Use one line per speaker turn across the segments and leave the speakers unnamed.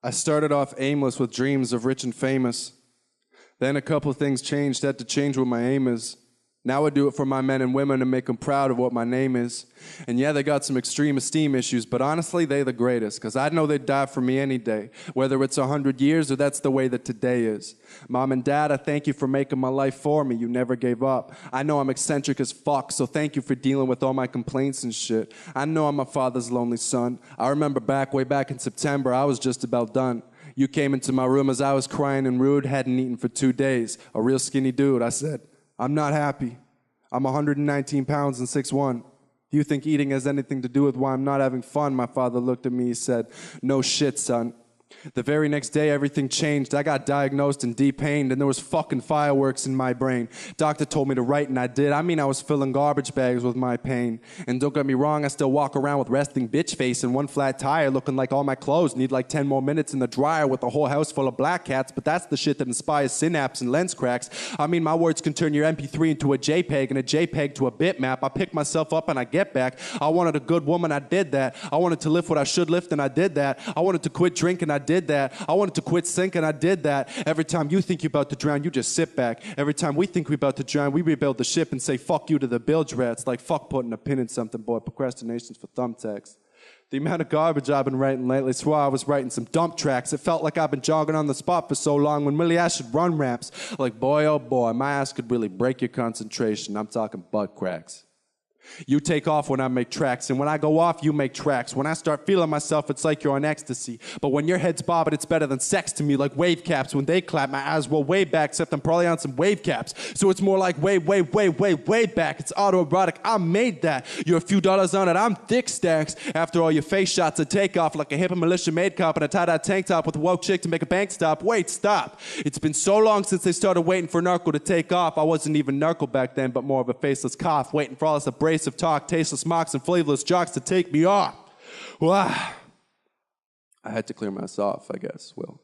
I started off aimless with dreams of rich and famous. Then a couple of things changed, had to change what my aim is. Now I do it for my men and women and make them proud of what my name is. And yeah, they got some extreme esteem issues, but honestly, they the greatest, because I know they'd die for me any day, whether it's 100 years or that's the way that today is. Mom and Dad, I thank you for making my life for me. You never gave up. I know I'm eccentric as fuck, so thank you for dealing with all my complaints and shit. I know I'm my father's lonely son. I remember way back in September, I was just about done. You came into my room as I was crying and rude, hadn't eaten for 2 days. A real skinny dude. I said, I'm not happy. I'm 119 pounds and 6'1". Do you think eating has anything to do with why I'm not having fun? My father looked at me, he said, no shit, son. The very next day, everything changed. I got diagnosed and depained, and there was fucking fireworks in my brain. Doctor told me to write, and I did. I mean, I was filling garbage bags with my pain. And don't get me wrong, I still walk around with resting bitch face and one flat tire, looking like all my clothes need like 10 more minutes in the dryer with a whole house full of black cats, but that's the shit that inspires synapse and lens cracks. I mean, my words can turn your MP3 into a JPEG and a JPEG to a bitmap. I pick myself up and I get back. I wanted a good woman, I did that. I wanted to lift what I should lift, and I did that. I wanted to quit drinking, I did that. I wanted to quit sinking, I did that. Every time you think you're about to drown, you just sit back. Every time we think we're about to drown, we rebuild the ship and say fuck you to the bilge rats. Like fuck putting a pin in something, boy. Procrastination's for thumbtacks. The amount of garbage I've been writing lately, swore I was writing some dump tracks. It felt like I've been jogging on the spot for so long when really I should run raps. Like boy, oh boy, my ass could really break your concentration. I'm talking butt cracks. You take off when I make tracks, and when I go off, you make tracks. When I start feeling myself, it's like you're on ecstasy. But when your head's bobbing, it's better than sex to me, like wave caps. When they clap, my eyes roll way back, except I'm probably on some wave caps. So it's more like way back. It's autoerotic, I made that. You're a few dollars on it, I'm thick stacks. After all your face shots, I take off like a hip militia made cop in a tie-dye tank top with a woke chick to make a bank stop. Wait, stop. It's been so long since they started waiting for narco to take off. I wasn't even narco back then, but more of a faceless cough, waiting for all this abrasive of talk, tasteless mocks, and flavorless jocks to take me off. Wow. I had to clear myself, I guess. Well,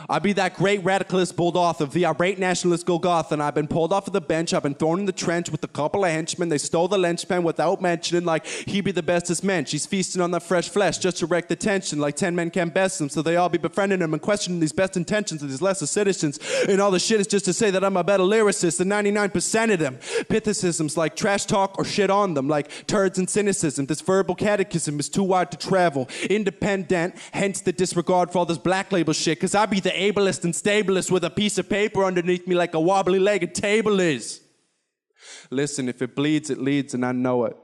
I be that great radicalist bold author of the irate nationalist Golgotha, and I've been pulled off of the bench. I've been thrown in the trench with a couple of henchmen. They stole the linchpin without mentioning, like he be the bestest mensch. He's feasting on the fresh flesh just to wreck the tension, like 10 men can't best him, so they all be befriending him and questioning these best intentions of these lesser citizens. And all the shit is just to say that I'm a better lyricist than 99% of them. Pithicisms like trash talk or shit on them, like turds and cynicism. This verbal catechism is too wide to travel. Independent, hence the disregard for all this black label shit, cause I be the ableist and stablest with a piece of paper underneath me like a wobbly-legged table is. Listen, if it bleeds, it leads, and I know it.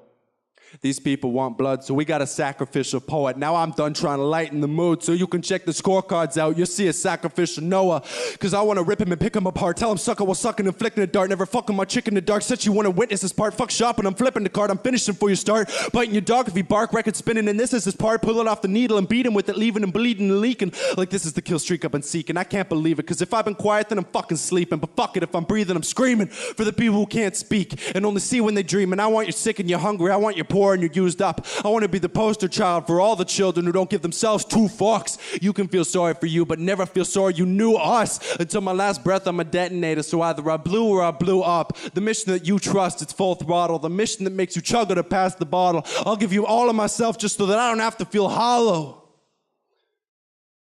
These people want blood, so we got a sacrificial poet. Now I'm done trying to lighten the mood, so you can check the scorecards out. You'll see a sacrificial Noah, cause I want to rip him and pick him apart. Tell him sucker while sucking and flicking a dart. Never fucking my chick in the dark. Said you want to witness this part. Fuck shopping, I'm flipping the card. I'm finishing for you start. Biting your dog if he bark, record spinning, and this is his part. Pull it off the needle and beat him with it, leaving him bleeding and leaking. Like this is the kill streak I've been seeking. I can't believe it, cause if I've been quiet, then I'm fucking sleeping. But fuck it, if I'm breathing, I'm screaming for the people who can't speak and only see when they dream. And I want you sick and you're hungry. I want you poor and you're used up. I want to be the poster child for all the children who don't give themselves two fucks. You can feel sorry for you, but never feel sorry you knew us. Until my last breath, I'm a detonator, so either I blew or I blew up. The mission that you trust, it's full throttle. The mission that makes you chug or to pass the bottle. I'll give you all of myself just so that I don't have to feel hollow.